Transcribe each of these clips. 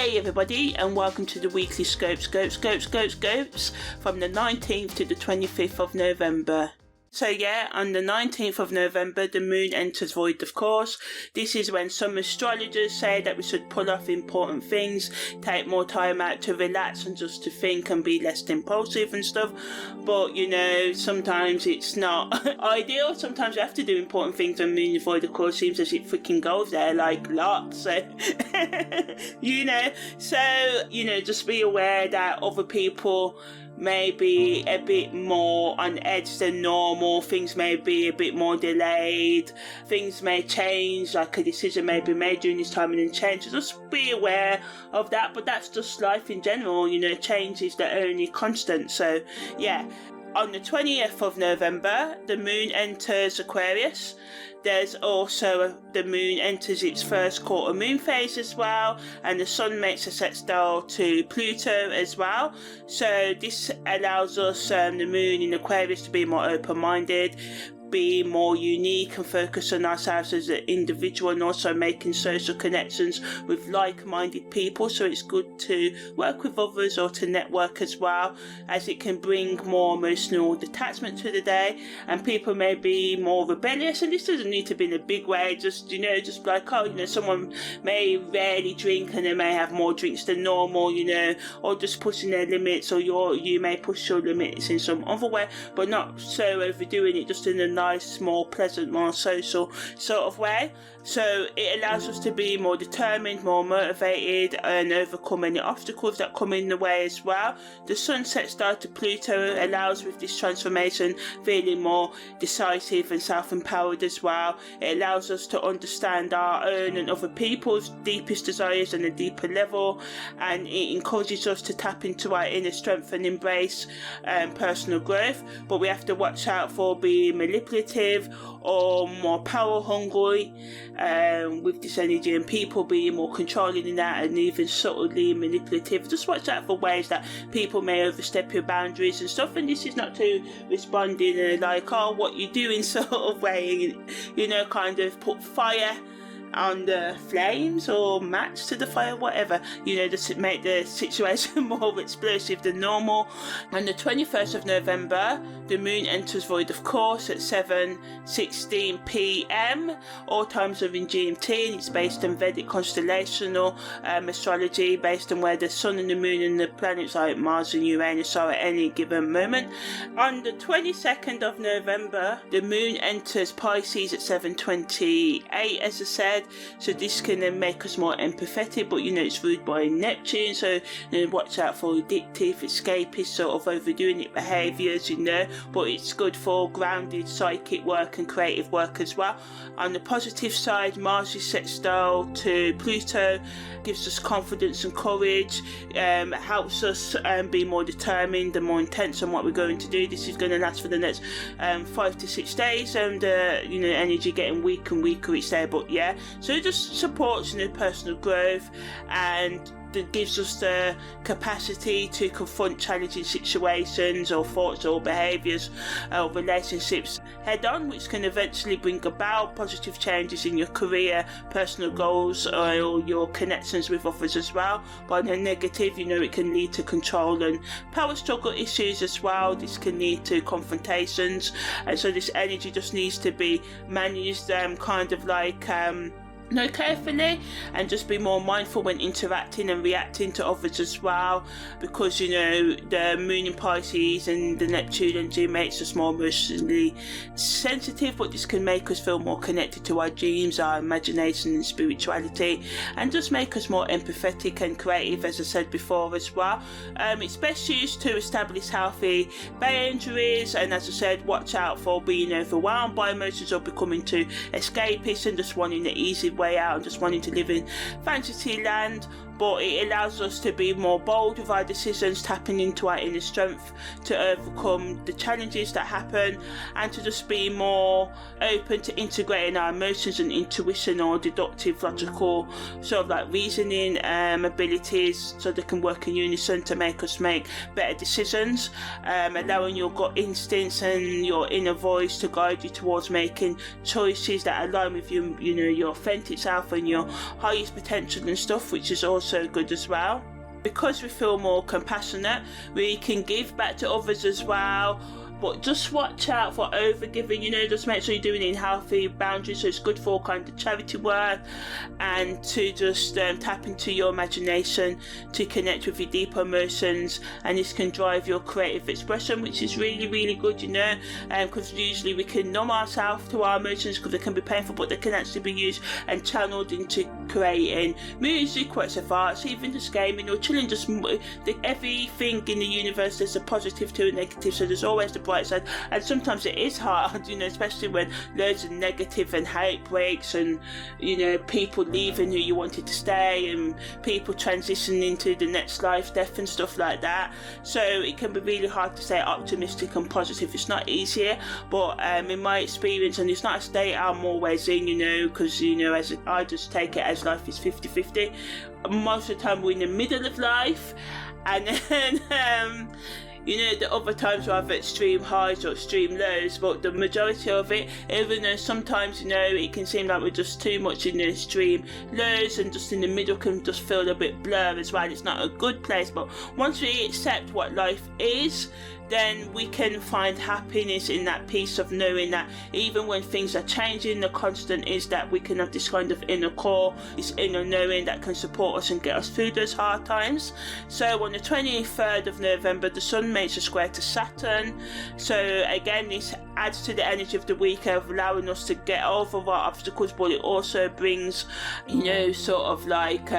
Hey everybody, and welcome to the weekly Scopes from the 19th to the 25th of November. So yeah, on the 19th of November, the moon enters void, of course. This is when some astrologers say that we should pull off important things, take more time out to relax and just to think and be less impulsive and stuff. But, you know, sometimes it's not ideal. Sometimes you have to do important things when moon is void, of course. Seems as it freaking goes there like lots. So, just be aware that other people may be a bit more on edge than normal. Things may be a bit more delayed. Things may change, like a decision may be made during this time and then change. So just be aware of that. But that's just life in general. You know, change is the only constant. So yeah, on the 20th of November, the moon enters Aquarius. There's also the moon enters its first quarter moon phase as well, and the sun makes a sextile to Pluto as well. So this allows us, the moon in Aquarius, to be more open-minded, be more unique and focus on ourselves as an individual, and also making social connections with like-minded people. So it's good to work with others or to network as well, as it can bring more emotional detachment to the day, and people may be more rebellious. And this doesn't need to be in a big way, just like, someone may rarely drink and they may have more drinks than normal, or just pushing their limits, or you may push your limits in some other way, but not so overdoing it, just in a nice, more pleasant, more social sort of way. So it allows us to be more determined, more motivated, and overcome any obstacles that come in the way as well. The sun sextile to Pluto allows, with this transformation, feeling more decisive and self-empowered as well. It allows us to understand our own and other people's deepest desires on a deeper level, and it encourages us to tap into our inner strength and embrace personal growth. But we have to watch out for being manipulative or more power hungry with this energy, and people being more controlling in that and even subtly manipulative. Just watch out for ways that people may overstep your boundaries and stuff. And this is not to respond in a like, oh, what you doing sort of way, kind of put fire on the flames or match to the fire, whatever, just to make the situation more explosive than normal. On the 21st of November, the moon enters void, of course, at 7:16 p.m. all times within GMT, and it's based on Vedic constellational astrology, based on where the sun and the moon and the planets like Mars and Uranus are at any given moment. On the 22nd of November, the moon enters Pisces at 7:28, as I said. So this can then make us more empathetic, but it's ruled by Neptune, so watch out for addictive, escapist, sort of overdoing it behaviours, but it's good for grounded psychic work and creative work as well. On the positive side, Mars is sextile to Pluto, gives us confidence and courage, helps us be more determined and more intense on what we're going to do. This is going to last for the next 5 to 6 days, and energy getting weaker and weaker each day, but yeah. So it just supports personal growth, and that gives us the capacity to confront challenging situations or thoughts or behaviours or relationships head on, which can eventually bring about positive changes in your career, personal goals, or your connections with others as well. But on the negative, it can lead to control and power struggle issues as well. This can lead to confrontations, and so this energy just needs to be managed carefully, and just be more mindful when interacting and reacting to others as well, because the moon in Pisces and the Neptune energy makes us more emotionally sensitive, but this can make us feel more connected to our dreams, our imagination and spirituality, and just make us more empathetic and creative, as I said before as well. It's best used to establish healthy boundaries, and as I said, watch out for being overwhelmed by emotions or becoming too escapist and just wanting the easy way out and just wanting to live in fantasy land. But it allows us to be more bold with our decisions, tapping into our inner strength to overcome the challenges that happen, and to just be more open to integrating our emotions and intuition or deductive, logical, sort of like reasoning abilities, so they can work in unison to make us make better decisions, allowing your gut instincts and your inner voice to guide you towards making choices that align with your authentic present itself in your highest potential and stuff, which is also good as well. Because we feel more compassionate, we can give back to others as well. But just watch out for overgiving, just make sure you're doing it in healthy boundaries. So it's good for all kinds of charity work, and to just tap into your imagination to connect with your deeper emotions, and this can drive your creative expression, which is really, really good, because usually we can numb ourselves to our emotions because they can be painful, but they can actually be used and channeled into creating music, works of art, even just gaming or chilling. Just everything in the universe, there's a positive to a negative, so there's always the bright side. And sometimes it is hard, especially when loads of negative and hate breaks, and people leaving who you wanted to stay, and people transitioning to the next life, death and stuff like that. So it can be really hard to stay optimistic and positive. It's not easier, but in my experience, and it's not a state I'm always in, because as I just take it as life is 50-50. Most of the time we're in the middle of life, and then the other times we have extreme highs or extreme lows, but the majority of it, even though sometimes, it can seem like we're just too much in the extreme lows, and just in the middle can just feel a bit blur as well. It's not a good place, but once we accept what life is, then we can find happiness in that peace of knowing that even when things are changing, the constant is that we can have this kind of inner core, this inner knowing that can support us and get us through those hard times. So on the 23rd of November, the Sun makes a square to Saturn. So again, this adds to the energy of the week of allowing us to get over our obstacles, but it also brings, sort of like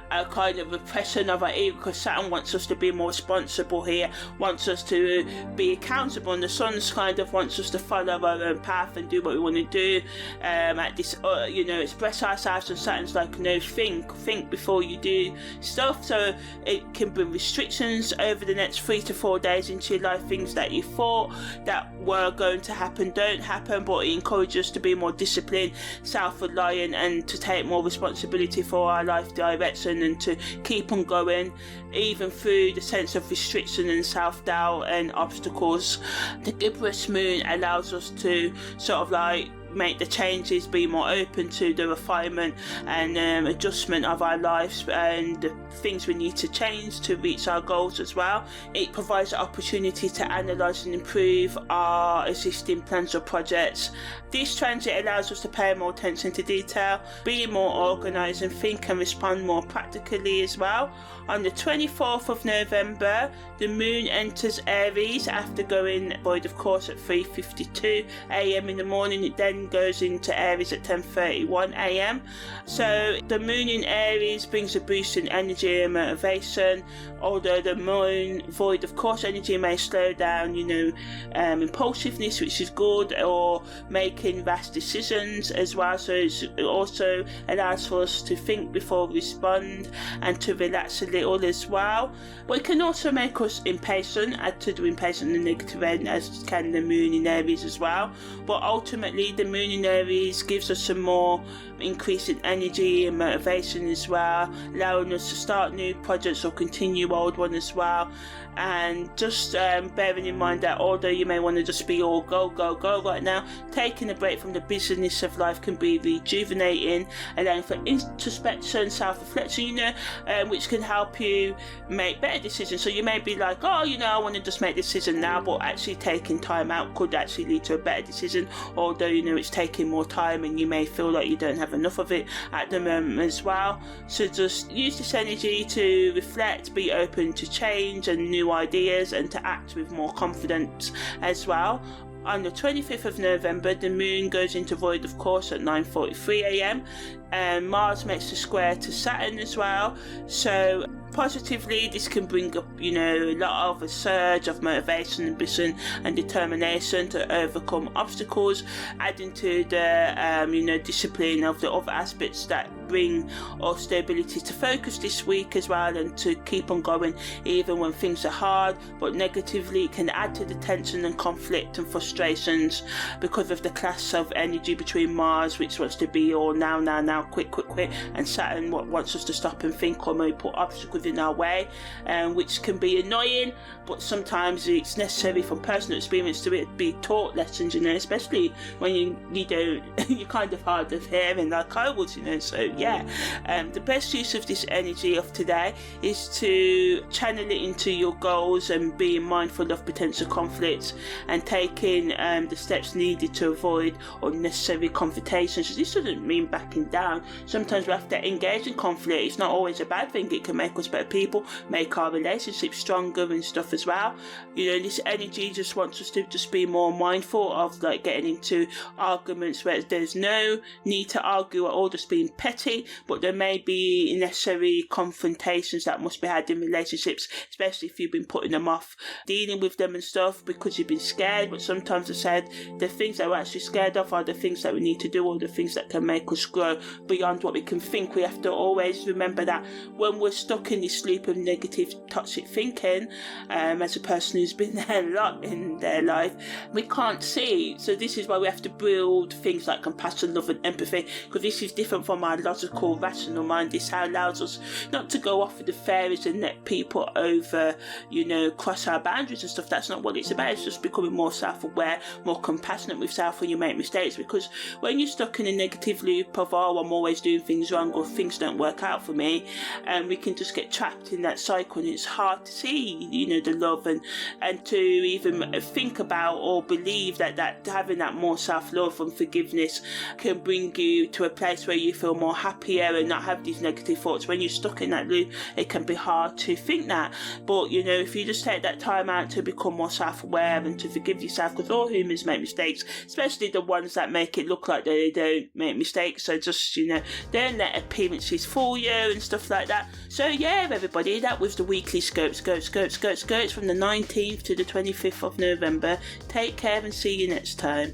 a kind of repression of our ego, because Saturn wants us to be more responsible here, wants us to be accountable, and the Sun's kind of wants us to follow our own path and do what we want to do, at this express ourselves. And Saturn's like, no, think before you do stuff. So it can bring restrictions over the next 3 to 4 days into your life. Things that you thought that were going to happen don't happen, but it encourages us to be more disciplined, self-reliant, and to take more responsibility for our life direction, and to keep on going even through the sense of restriction and self-doubt and obstacles. The Libra moon allows us to sort of like make the changes, be more open to the refinement and adjustment of our lives and the things we need to change to reach our goals as well. It provides the opportunity to analyse and improve our existing plans or projects. This transit allows us to pay more attention to detail, be more organised, and think and respond more practically as well. On the 24th of November, the moon enters Aries after going void of course at 3:52 a.m. in the morning. It then goes into Aries at 10:31 a.m. So the moon in Aries brings a boost in energy and motivation, although the moon void of course energy may slow down impulsiveness, which is good, or making rash decisions as well. So it also allows for us to think before we respond and to relax a little as well. But it can also make us impatient, add to the impatient and negative end, as can the moon in Aries as well. But ultimately the moon in Aries gives us some more increase in energy and motivation as well, allowing us to start new projects or continue old ones as well. And just bearing in mind that although you may want to just be all go right now, taking a break from the busyness of life can be rejuvenating, allowing for introspection, self-reflection, which can help you make better decisions. So you may be like, I want to just make a decision now, but actually taking time out could actually lead to a better decision, although it's taking more time and you may feel like you don't have enough of it at the moment as well. So just use this energy to reflect, be open to change and new ideas, and to act with more confidence as well. On the 25th of November, the moon goes into void of course at 9:43 a.m. and Mars makes a square to Saturn as well. So positively, this can bring up a lot of a surge of motivation, ambition and determination to overcome obstacles, adding to the discipline of the other aspects that bring us the ability to focus this week as well, and to keep on going even when things are hard. But negatively, it can add to the tension and conflict and frustrations because of the clash of energy between Mars, which wants to be all now, quick, and Saturn wants us to stop and think, or maybe put obstacles in our way, which can be annoying. But sometimes it's necessary from personal experience to be taught lessons, especially when you're kind of hard of hearing like I was, so yeah. The best use of this energy of today is to channel it into your goals and being mindful of potential conflicts and taking the steps needed to avoid unnecessary confrontations. This doesn't mean backing down. Sometimes we have to engage in conflict. It's not always a bad thing. It can make us better people, make our relationships stronger and stuff as well. This energy just wants us to just be more mindful of like getting into arguments where there's no need to argue at all, just being petty, but there may be necessary confrontations that must be had in relationships, especially if you've been putting them off dealing with them and stuff because you've been scared. But sometimes I said the things that we're actually scared of are the things that we need to do, or the things that can make us grow beyond what we can think. We have to always remember that when we're stuck in this loop of negative, toxic thinking, as a person who's been there a lot in their life, we can't see. So this is why we have to build things like compassion, love and empathy, because this is different from our logical, rational mind. This allows us not to go off with the fairies and let people over, cross our boundaries and stuff. That's not what it's about. It's just becoming more self-aware, more compassionate with self when you make mistakes, because when you're stuck in a negative loop of, oh, I'm always doing things wrong, or things don't work out for me, and we can just get trapped in that cycle, and it's hard to see, the love and to even think about or believe that having that more self-love and forgiveness can bring you to a place where you feel more happier and not have these negative thoughts. When you're stuck in that loop, it can be hard to think that. But if you just take that time out to become more self-aware and to forgive yourself, because all humans make mistakes, especially the ones that make it look like they don't make mistakes. So just don't let appearances fool you and stuff like that. So yeah, everybody, that was the weekly scopes from the 19th to the 25th of November. Take care and see you next time.